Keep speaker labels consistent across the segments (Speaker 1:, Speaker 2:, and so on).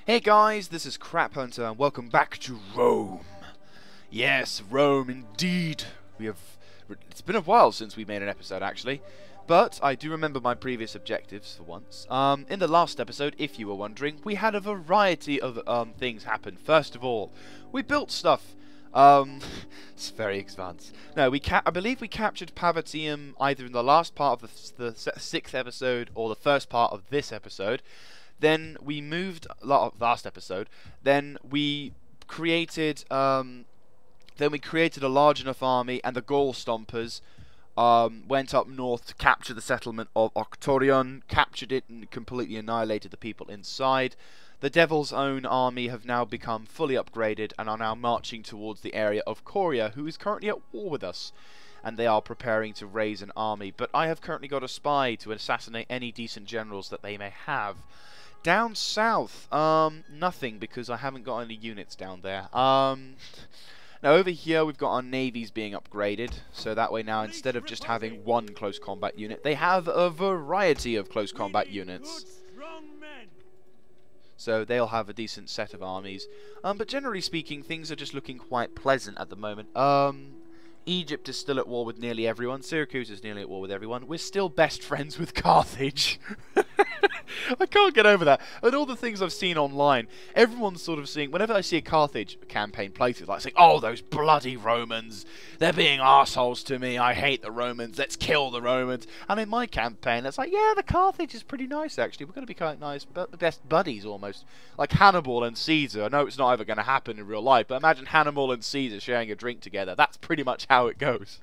Speaker 1: Hey guys, this is Crap Hunter and welcome back to Rome. Yes, Rome indeed. It's been a while since we made an episode actually, but I do remember my previous objectives for once. In the last episode, if you were wondering, we had a variety of things happen. First of all, we built stuff. It's very advanced. No, I believe we captured Pavatium either in the last part of the 6th episode or the first part of this episode. Then we moved last episode. Then we created a large enough army, and the Gaul Stompers went up north to capture the settlement of Octorion, captured it, and completely annihilated the people inside. The Devil's Own army have now become fully upgraded and are now marching towards the area of Coria, who is currently at war with us. And they are preparing to raise an army. But I have currently got a spy to assassinate any decent generals that they may have. Down south, nothing, because I haven't got any units down there. Now over here we've got our navies being upgraded, so that way now instead of just having one close combat unit, they have a variety of close combat units. So they'll have a decent set of armies. But generally speaking, things are just looking quite pleasant at the moment. Egypt is still at war with nearly everyone. Syracuse is nearly at war with everyone. We're still best friends with Carthage. I can't get over that. And all the things I've seen online, everyone's sort of seeing, whenever I see a Carthage campaign places, like saying, oh, those bloody Romans, they're being arseholes to me, I hate the Romans, let's kill the Romans. And in my campaign, it's like, yeah, the Carthage is pretty nice, actually. We're going to be quite nice, but the best buddies, almost. Like Hannibal and Caesar. I know it's not ever going to happen in real life, but imagine Hannibal and Caesar sharing a drink together. That's pretty much how it goes.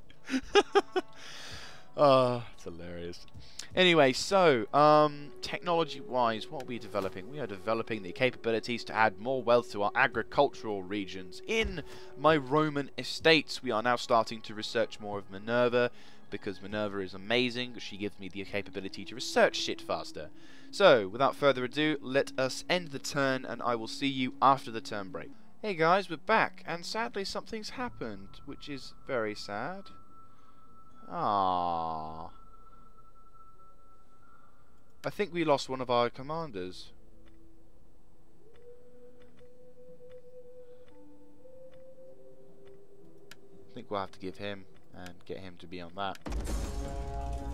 Speaker 1: Oh, it's hilarious. Anyway, so, technology-wise, what are we developing? We are developing the capabilities to add more wealth to our agricultural regions. In my Roman estates, we are now starting to research more of Minerva, because Minerva is amazing. She gives me the capability to research shit faster. So, without further ado, let us end the turn, and I will see you after the turn break. Hey guys, we're back, and sadly something's happened, which is very sad. Ah. I think we lost one of our commanders. I think we'll have to give him and get him to be on that.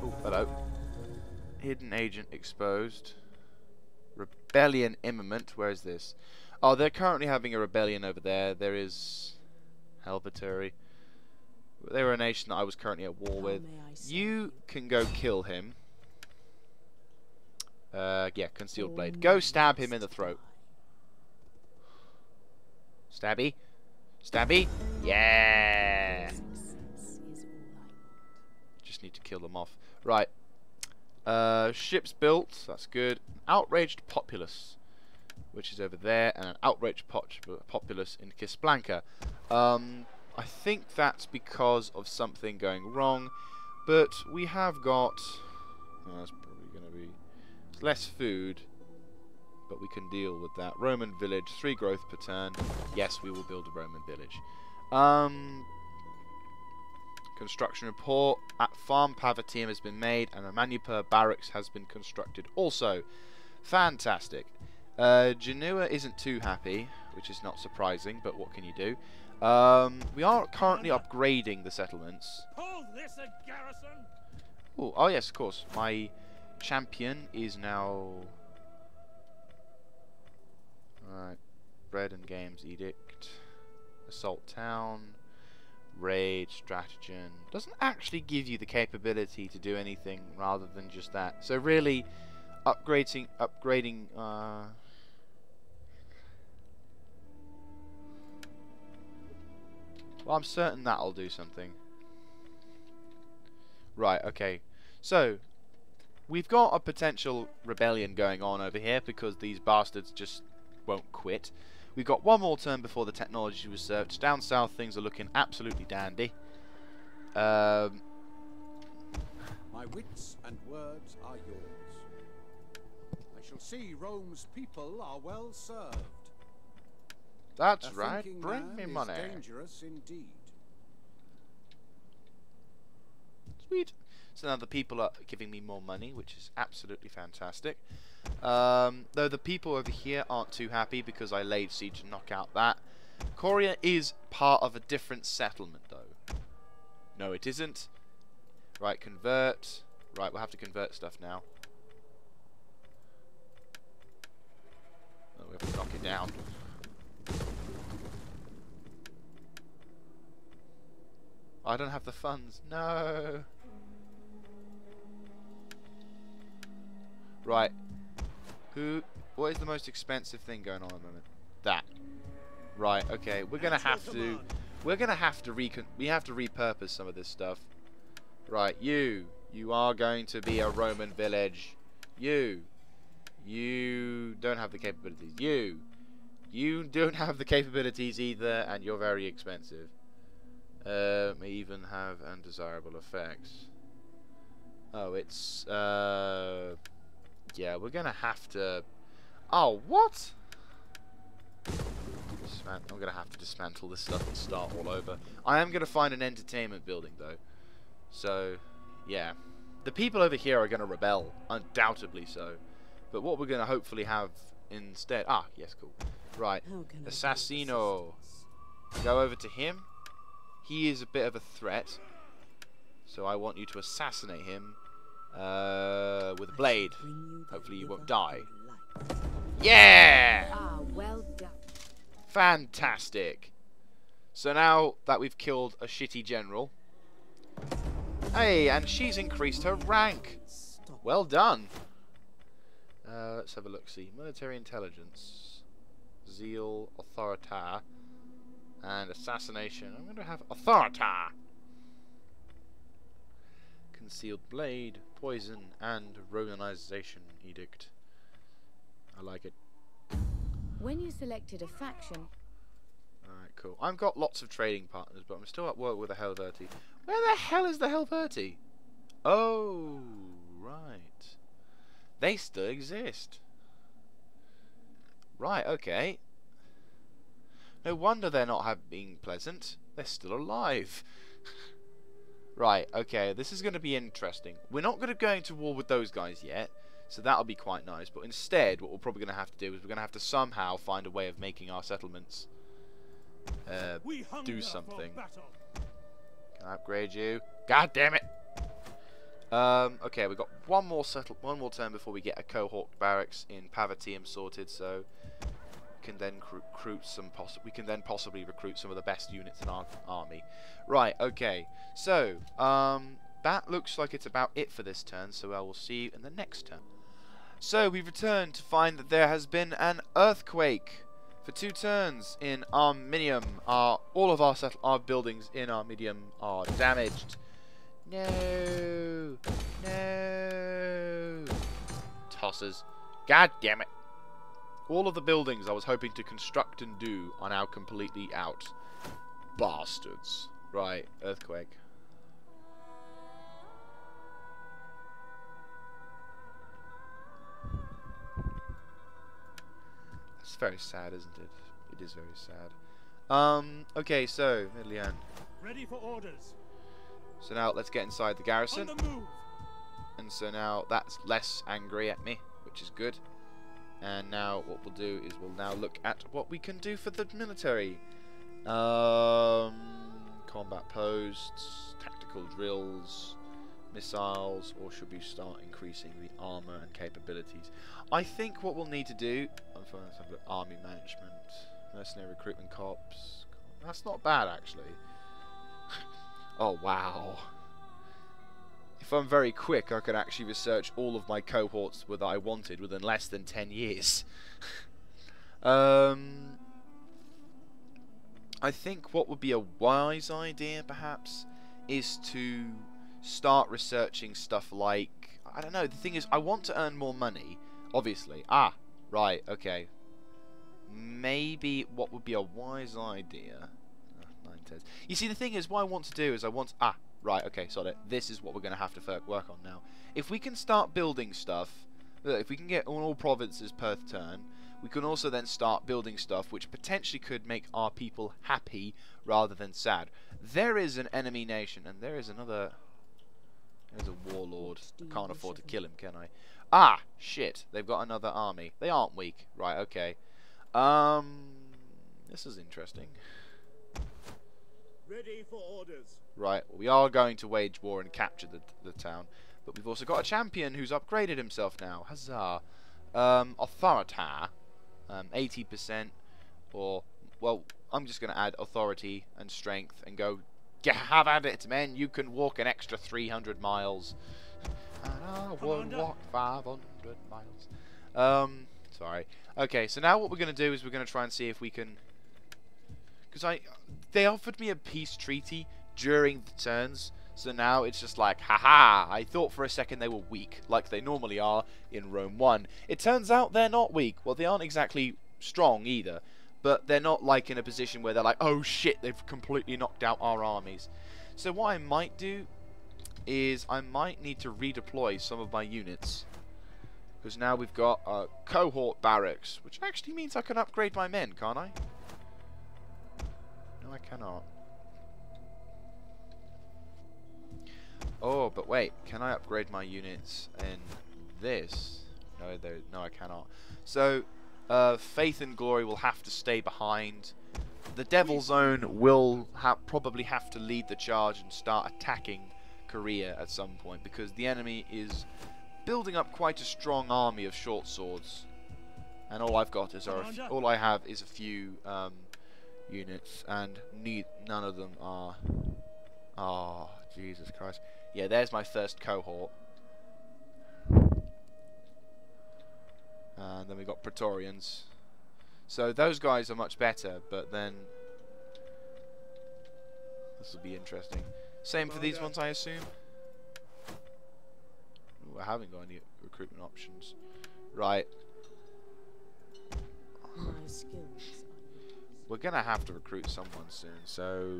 Speaker 1: Oh, hello. Hidden agent exposed. Rebellion imminent. Where is this? Oh, they're currently having a rebellion over there. There is Helvetori. They were a nation that I was currently at war with. You can go kill him. Yeah, concealed blade. Go stab him in the throat. Stabby. Stabby. Yeah. Just need to kill them off. Right. Ships built. That's good. Outraged populace, which is over there, and an outraged populace in Casablanca. I think that's because of something going wrong, but we have got... Oh, that's probably going to be... less food, but we can deal with that. Roman village, 3 growth per turn. Yes, we will build a Roman village. Construction report. At Farm Pavatium has been made, and a Manupur barracks has been constructed also. Fantastic. Genoa isn't too happy, which is not surprising, but what can you do? We are currently upgrading the settlements. Ooh, oh yes, of course. My champion is now... Alright. Bread and Games Edict. Assault Town. Raid, Stratagem. Doesn't actually give you the capability to do anything rather than just that. So really, upgrading, well, I'm certain that'll do something. Right, okay. So, we've got a potential rebellion going on over here because these bastards just won't quit. We've got one more turn before the technology research. Down south, things are looking absolutely dandy.
Speaker 2: My wits and words are yours. I shall see Rome's people are well served.
Speaker 1: That's right. Bring me money.
Speaker 2: Dangerous indeed.
Speaker 1: Sweet. So now the people are giving me more money, which is absolutely fantastic. Though the people over here aren't too happy because I laid siege to knock out that. Coria is part of a different settlement, though. No, it isn't. Right, convert. Right, we'll have to convert stuff now. Oh, we have to knock it down. I don't have the funds. No. Right. What is the most expensive thing going on at the moment? That. Right, okay. We have to repurpose some of this stuff. Right, you are going to be a Roman village. You don't have the capabilities. You don't have the capabilities either, and you're very expensive. May even have undesirable effects. Oh, it's yeah, we're gonna have to. Oh, what? I'm gonna have to dismantle this stuff and start all over. I am gonna find an entertainment building though. So, yeah. The people over here are gonna rebel, undoubtedly so. But what we're gonna hopefully have instead. Ah, yes, cool. Right. Assassino. Go over to him. He is a bit of a threat. So I want you to assassinate him with a blade. Hopefully you won't die. Yeah!
Speaker 3: Ah, well done.
Speaker 1: Fantastic. So now that we've killed a shitty general. Hey, and she's increased her rank. Well done. Let's have a look-see. Military intelligence. Zeal, authorita, and assassination. I'm going to have authorita. Concealed blade, poison, and Romanization edict. I like it.
Speaker 3: When you selected a faction...
Speaker 1: Alright, cool. I've got lots of trading partners, but I'm still at work with the Helverti. Where the hell is the Helverti? Oh, right. They still exist. Right, okay. No wonder they're not being pleasant. They're still alive. Right, okay, this is going to be interesting. We're not going to go into war with those guys yet, so that'll be quite nice. But instead, what we're probably going to have to do is we're going to have to somehow find a way of making our settlements do something. Can I upgrade you? God damn it! Okay, we've got one more turn before we get a cohort barracks in Pavatium sorted, so we can then possibly recruit some of the best units in our army. Right, okay. So, that looks like it's about it for this turn, so I will see you in the next turn. So, we've returned to find that there has been an earthquake for 2 turns in Arminium. All of our buildings in Arminium are damaged. No! No! Tossers. God damn it. All of the buildings I was hoping to construct and do are now completely out. Bastards. Right, earthquake. It's very sad, isn't it? It is very sad. Okay, so, Midlian.
Speaker 4: Ready for orders.
Speaker 1: So now let's get inside the garrison.
Speaker 4: On the move.
Speaker 1: And so now that's less angry at me, which is good. And now what we'll do is we'll now look at what we can do for the military. Combat posts, tactical drills, missiles, or should we start increasing the armor and capabilities? I think what we'll need to do, let's have a look, army management, mercenary recruitment corps. That's not bad actually. Oh wow. If I'm very quick, I could actually research all of my cohorts that I wanted within less than 10 years. I think what would be a wise idea, perhaps, is to start researching stuff like... I don't know, the thing is, I want to earn more money, obviously. Ah, right, okay. Maybe what would be a wise idea... You see, the thing is, what I want to do is right, okay, sorry. This is what we're going to have to work on now. If we can start building stuff, if we can get all provinces per turn, we can also then start building stuff which potentially could make our people happy rather than sad. There is an enemy nation, and there is another... There's a warlord. I can't afford to kill him, can I? Ah, shit. They've got another army. They aren't weak. Right, okay. This is interesting.
Speaker 2: Ready for orders.
Speaker 1: Right, we are going to wage war and capture the town. But we've also got a champion who's upgraded himself now. Huzzah. Authorita. 80%. Or, well, I'm just going to add authority and strength and go, have at it, men. You can walk an extra 300 miles. And I would walk 500 miles. Sorry. Okay, so now what we're going to do is we're going to try and see if we can... Because they offered me a peace treaty during the turns, so now it's just like, haha, I thought for a second they were weak, like they normally are in Rome 1. It turns out they're not weak. Well, they aren't exactly strong either, but they're not like in a position where they're like, oh shit, they've completely knocked out our armies. So what I might do is I might need to redeploy some of my units, because now we've got a cohort barracks, which actually means I can upgrade my men, can't I? No, I cannot. Oh, but wait, can I upgrade my units in this? No, I cannot. So, Faith and Glory will have to stay behind. The Devil Zone will probably have to lead the charge and start attacking Korea at some point, because the enemy is building up quite a strong army of short swords, and all I've got is all I have is a few units, and none of them are. Oh, Jesus Christ! Yeah, there's my first cohort, and then we got Praetorians. So those guys are much better, but then this will be interesting. Same for these ones, I assume. Ooh, I haven't got any recruitment options. Right.
Speaker 3: My skills.
Speaker 1: We're gonna have to recruit someone soon. So,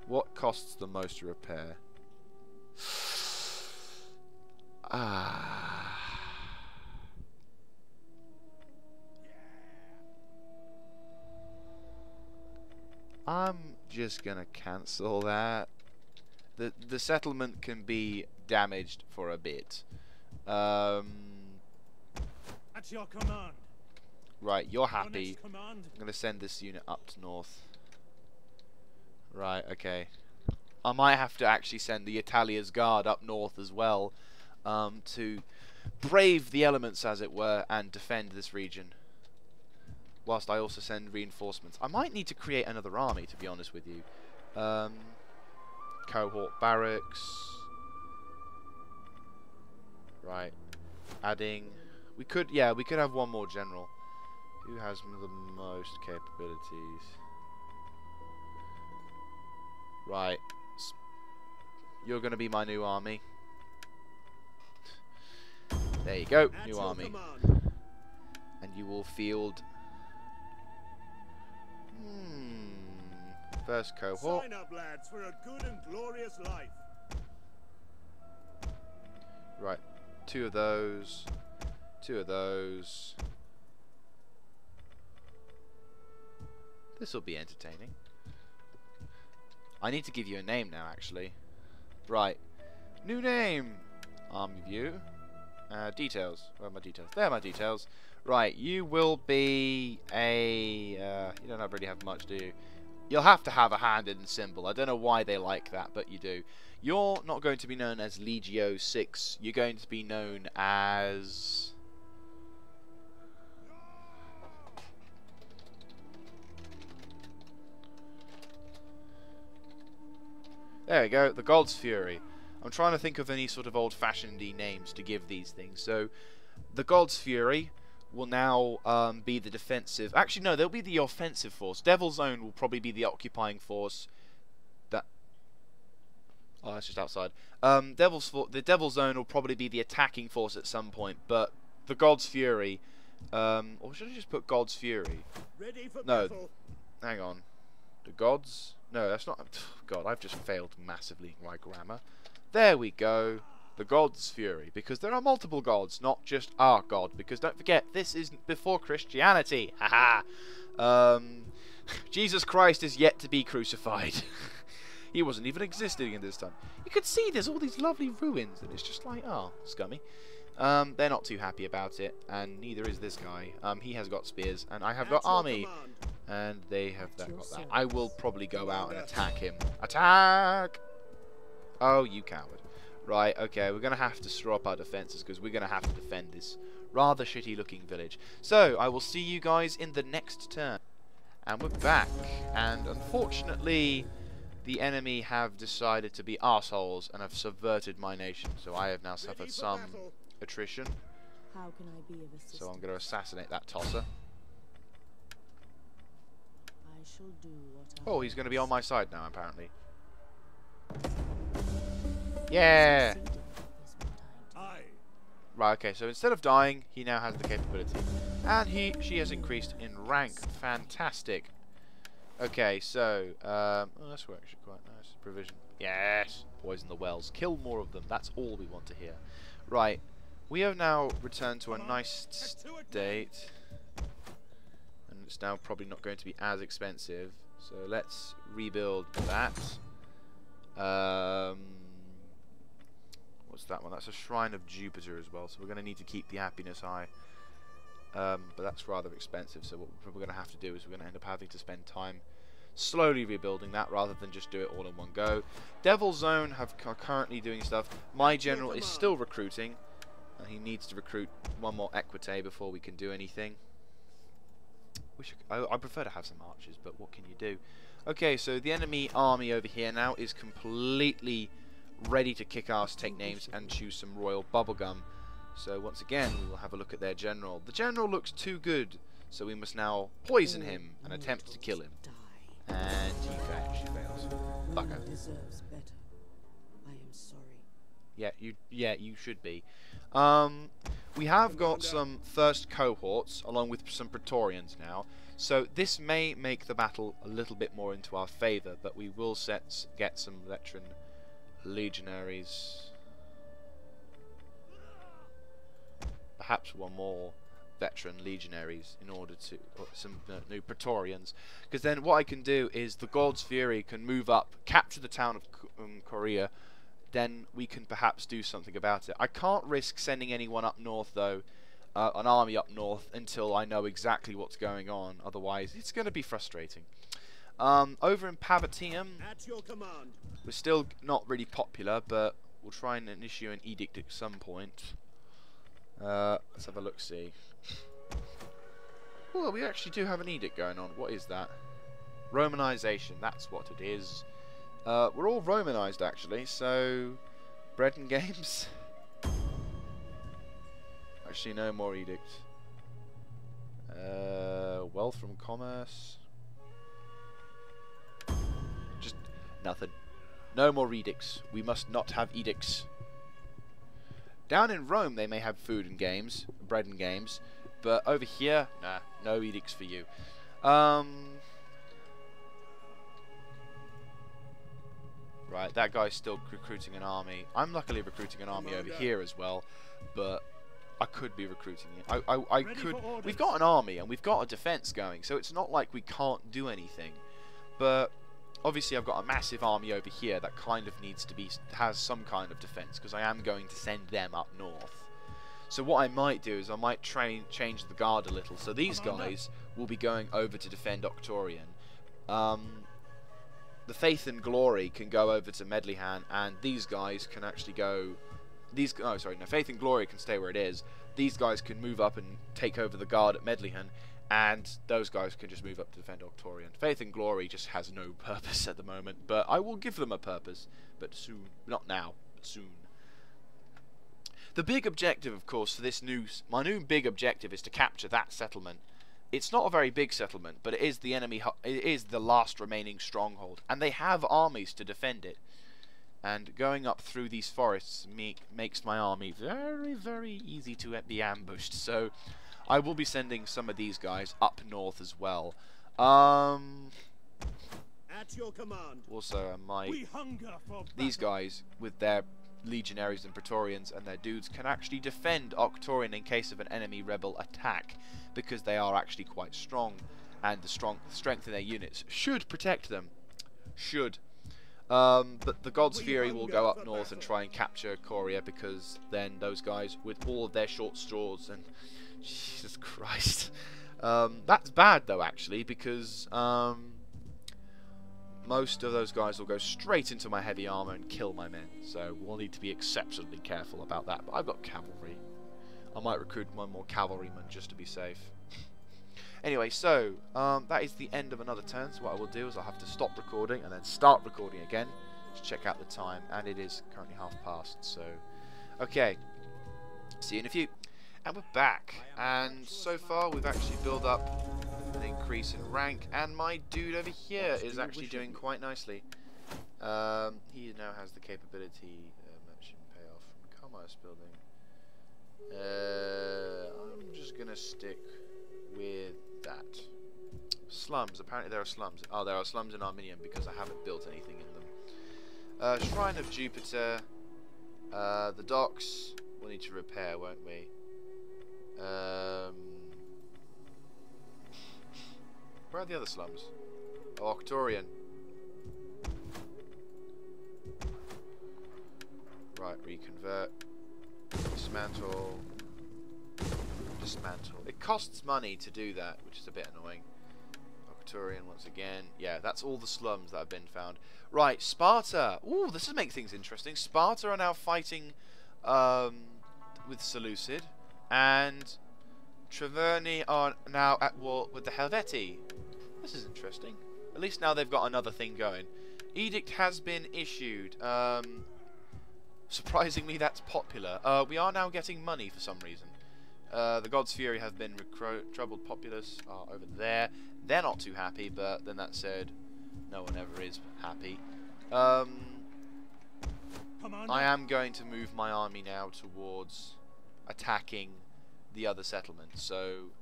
Speaker 1: what costs the most to repair? I'm just gonna cancel that. The settlement can be damaged for a bit.
Speaker 2: At your command.
Speaker 1: Right, you're happy.
Speaker 2: Your next command.
Speaker 1: I'm gonna send this unit up to north. Right, okay. I might have to actually send the Italia's Guard up north as well, to brave the elements, as it were, and defend this region. Whilst I also send reinforcements. I might need to create another army, to be honest with you. Cohort barracks. Right. Adding. We could have one more general. Who has the most capabilities? Right. You're going to be my new army. There you go, new army. And you will field... First cohort.
Speaker 2: Sign up, lads, for a good and glorious life.
Speaker 1: Right. 2 of those. 2 of those. This will be entertaining. I need to give you a name now, actually. Right. New name. Army view. Details. Where are my details? There are my details. Right. You will be a... you don't really have much, do you? You'll have to have a hand in the symbol. I don't know why they like that, but you do. You're not going to be known as Legio 6. You're going to be known as... There we go, the God's Fury. I'm trying to think of any sort of old-fashioned-y names to give these things. So, the God's Fury will now be the defensive... Actually, no, they'll be the offensive force. Devil Zone will probably be the occupying force. That... Oh, that's just outside. The Devil Zone will probably be the attacking force at some point, but the God's Fury... or should I just put God's Fury?
Speaker 2: Ready for
Speaker 1: No,
Speaker 2: battle.
Speaker 1: hang on. The Gods... No, that's not... God, I've just failed massively in my grammar. There we go. The God's Fury. Because there are multiple gods, not just our God. Because don't forget, this is before Christianity. Haha. Jesus Christ is yet to be crucified. He wasn't even existing in this time. You could see there's all these lovely ruins, and it's just like, oh, scummy. They're not too happy about it, and neither is this guy. He has got spears, and I have got army, and they have got that. I will probably go out and attack him. Attack! Oh, you coward. Right, okay, we're going to have to straw up our defences, because we're going to have to defend this rather shitty-looking village. So, I will see you guys in the next turn. And we're back, and unfortunately, the enemy have decided to be arseholes and have subverted my nation, so I have now suffered some attrition.
Speaker 3: How can I be of assistance?
Speaker 1: So I'm going to assassinate that tosser.
Speaker 3: I shall do what I
Speaker 1: Oh, he's going to be on my side now, apparently. Yeah!
Speaker 2: Aye.
Speaker 1: Right, okay, so instead of dying, he now has the capability. And she has increased in rank. Fantastic. Okay, so, oh, that's actually quite nice. Provision. Yes! Poison the wells. Kill more of them. That's all we want to hear. Right. We have now returned to a nice state. And it's now probably not going to be as expensive. So let's rebuild that. What's that one? That's a Shrine of Jupiter as well. So we're going to need to keep the happiness high. But that's rather expensive. So what we're going to have to do is we're going to end up having to spend time slowly rebuilding that rather than just do it all in one go. Devil Zone are currently doing stuff. My general is still recruiting. And he needs to recruit one more Equite before we can do anything. I prefer to have some archers, but what can you do? Okay, so the enemy army over here now is completely ready to kick ass, take names, and choose some royal bubblegum. So once again, we will have a look at their general. The general looks too good, so we must now poison him and attempt to kill him. And she fails. Bugger.
Speaker 3: Deserves better. I am sorry.
Speaker 1: Yeah, you should be. We have got some first cohorts along with some Praetorians now, so this may make the battle a little bit more into our favour, but we will get some veteran legionaries, perhaps one more veteran legionaries in order to put some new Praetorians, because then what I can do is the God's Fury can move up, capture the town of Korea. Then we can perhaps do something about it. I can't risk sending anyone up north though, an army up north, until I know exactly what's going on. Otherwise, it's going to be frustrating. Over in Pavatium, we're still not really popular, but we'll try and issue an edict at some point. Let's have a look-see. Well, we actually do have an edict going on. What is that? Romanization, that's what it is. We're all Romanized actually, so bread and games. Actually, no more edict. Wealth from commerce. Just nothing. No more edicts. We must not have edicts. Down in Rome, they may have food and games, bread and games, but over here, nah, no edicts for you. Right, that guy's still recruiting an army. I'm luckily recruiting an army over here as well, but I could be recruiting it. I could. We've got an army and we've got a defense going, so it's not like we can't do anything. But obviously, I've got a massive army over here that kind of needs to be has some kind of defense, because I am going to send them up north. So what I might do is I might change the guard a little. So these guys will be going over to defend Octorian. The Faith and Glory can go over to Medlihan, and these guys can actually go. Faith and Glory can stay where it is. These guys can move up and take over the guard at Medlihan, and those guys can just move up to defend Octorian. Faith and Glory just has no purpose at the moment, but I will give them a purpose, but soon. Not now, but soon. The big objective, of course, for this my new big objective is to capture that settlement. It's not a very big settlement, but it is the enemy. It is the last remaining stronghold, and they have armies to defend it. And going up through these forests makes my army very, very easy to be ambushed. So I will be sending some of these guys up north as well. At
Speaker 2: your command.
Speaker 1: Also,
Speaker 2: We hunger for
Speaker 1: these guys with their legionaries and Praetorians and their dudes can actually defend Octorian in case of an enemy rebel attack, because they are actually quite strong, and the strength in their units should protect them. But the God's Fury will go up north and try and capture Coria, because then those guys, with all of their short straws, and Jesus Christ, that's bad though actually, because most of those guys will go straight into my heavy armor and kill my men. So we'll need to be exceptionally careful about that. But I've got cavalry. I might recruit one more cavalryman just to be safe. Anyway, so that is the end of another turn. So what I will do is I'll have to stop recording and then start recording again to check out the time, and it is currently past. So, okay, see you in a few. And we're back, and so far we've actually built up an increase in rank, and my dude over here is actually doing quite nicely. He now has the capability merchant payoff from commerce building. I'm just gonna stick with that. Slums. Apparently there are slums. Oh, there are slums in Arminium because I haven't built anything in them. Shrine of Jupiter. The docks we'll need to repair, won't we? Where are the other slums? Oh, Octorian. Right, reconvert. Dismantle. Dismantle. It costs money to do that, which is a bit annoying. Octorian once again. Yeah, that's all the slums that have been found. Right, Sparta. Ooh, this will make things interesting. Sparta are now fighting with Seleucid, and Treverni are now at war with the Helvetii. This is interesting. At least now they've got another thing going. Edict has been issued. Surprisingly, that's popular. We are now getting money for some reason. The God's Fury have been troubled populace are over there. They're not too happy, but then that said, no one ever is happy. I am going to move my army now towards attacking the other settlements. So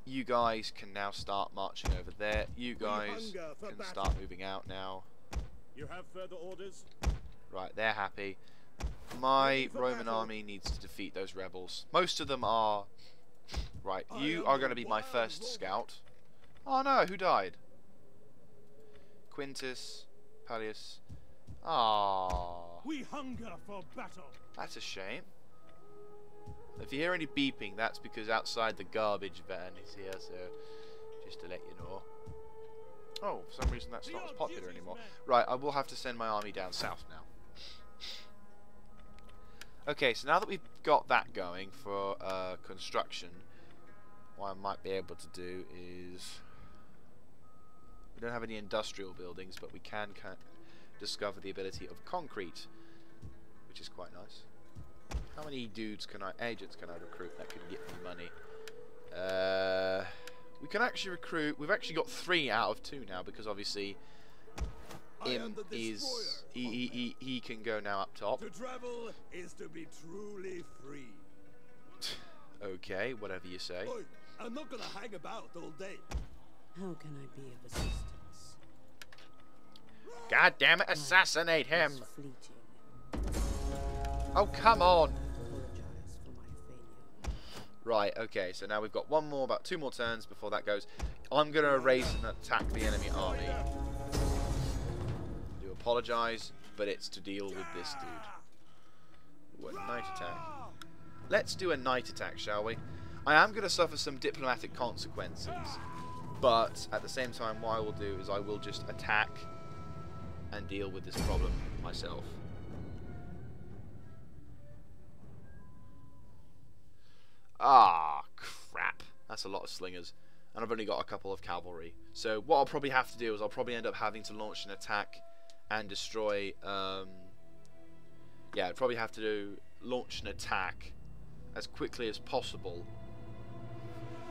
Speaker 1: you guys can now start marching over there. You guys can start moving out now.
Speaker 4: You have further orders?
Speaker 1: Right, they're happy. My Roman army needs to defeat those rebels. Most of them are... Right, you are going to be my first scout. Oh no, who died? Quintus, Pallius. Ah,
Speaker 4: We hunger for battle.
Speaker 1: that's a shame. If you hear any beeping, that's because outside the garbage van is here, so just to let you know. Oh, for some reason that's not as popular anymore. Right, I will have to send my army down south now. Okay, so now that we've got that going for construction, what I might be able to do is... We don't have any industrial buildings, but we can discover the ability of concrete, which is quite nice. How many agents can I recruit that can get me money? We can actually recruit... We've actually got 3 out of 2 now, because obviously... he can go now up top.
Speaker 4: To travel is to be truly free.
Speaker 1: Okay, whatever you say.
Speaker 4: Oi, I'm not gonna hang about all day.
Speaker 3: How can I be of assistance?
Speaker 1: God damn it, assassinate him!
Speaker 3: It's fleeting.
Speaker 1: Oh, come on!
Speaker 3: Apologize for my failure.
Speaker 1: Right, okay, so now we've got about 2 more turns before that goes. I'm going to erase and attack the enemy army. I do apologise, but it's to deal with this dude. What, night attack? Let's do a night attack, shall we? I am going to suffer some diplomatic consequences, but at the same time what I will do is I will just attack and deal with this problem myself. Ah, crap. That's a lot of slingers. And I've only got a couple of cavalry. So what I'll probably have to do is I'll probably end up having to launch an attack and destroy... yeah, I'd probably have to launch an attack as quickly as possible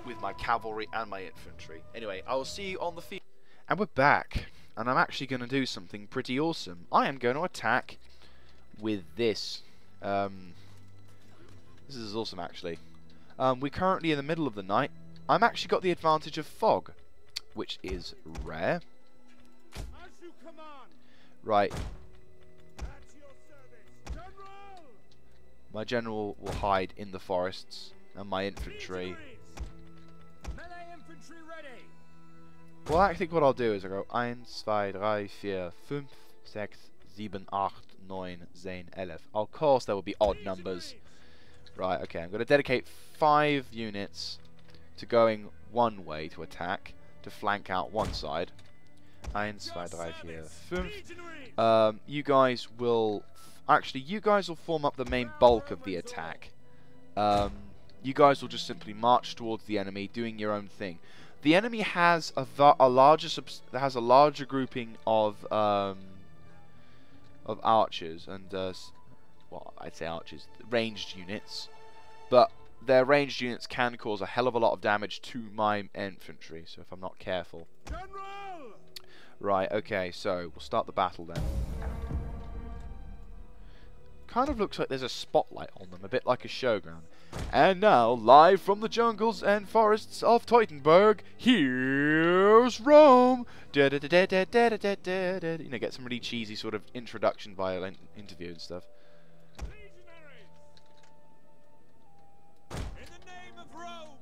Speaker 1: with my cavalry and my infantry. Anyway, I will see you on the field. And we're back. And I'm actually going to do something pretty awesome. I am going to attack with this. This is awesome, actually. We're currently in the middle of the night. I'm actually got the advantage of fog, which is rare.
Speaker 4: As you command.
Speaker 1: Right,
Speaker 4: At your service. General!
Speaker 1: my general will hide in the forests, and my infantry
Speaker 4: Melee infantry ready.
Speaker 1: Well, I think what I'll do is I'll go 1, 2, 3, 4, 5, 6, 7, 8, 9, 10, 11. Of course there will be odd numbers. Right, okay, I'm going to dedicate 5 units to going one way to attack, to flank out one side. 1, 2, 3, 4, 5. You guys will... Actually, you guys will form up the main bulk of the attack. You guys will just simply march towards the enemy, doing your own thing. The enemy has a larger grouping of archers and well, I'd say archers, ranged units, but their ranged units can cause a hell of a lot of damage to my infantry. So if I'm not careful,
Speaker 4: General!
Speaker 1: right? Okay, so we'll start the battle then. Kind of looks like there's a spotlight on them, a bit like a showground. And now, live from the jungles and forests of Teutoburg, here's Rome! You know, get some really cheesy sort of introduction via interview and stuff.
Speaker 4: Legionaries! In the name of Rome!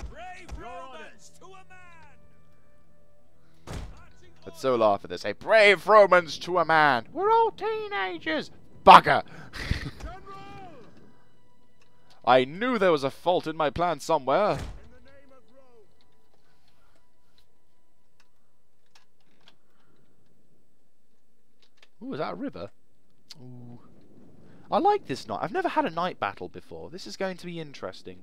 Speaker 4: Brave Romans to a man! Marching
Speaker 1: I'd so laugh at this. Say, brave Romans to a man! We're all teenagers! Bugger!
Speaker 4: General!
Speaker 1: I knew there was a fault in my plan somewhere.
Speaker 4: In the name of Rome!
Speaker 1: Ooh, is that a river? Ooh. I like this night. I've never had a night battle before. This is going to be interesting.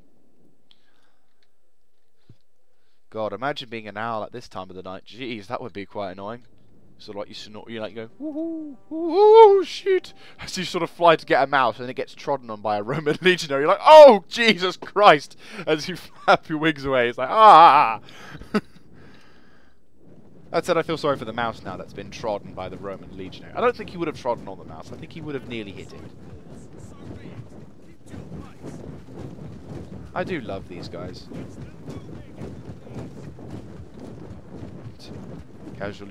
Speaker 1: God, imagine being an owl at this time of the night. Jeez, that would be quite annoying. So like you snort, you like go, woohoo, woohoo, shit. As you sort of fly to get a mouse and it gets trodden on by a Roman legionary. You're like, oh, Jesus Christ. As you flap your wings away, it's like, ah. That said, I feel sorry for the mouse now that's been trodden by the Roman legionary. I don't think he would have trodden on the mouse. I think he would have nearly hit it. I do love these guys. Casual.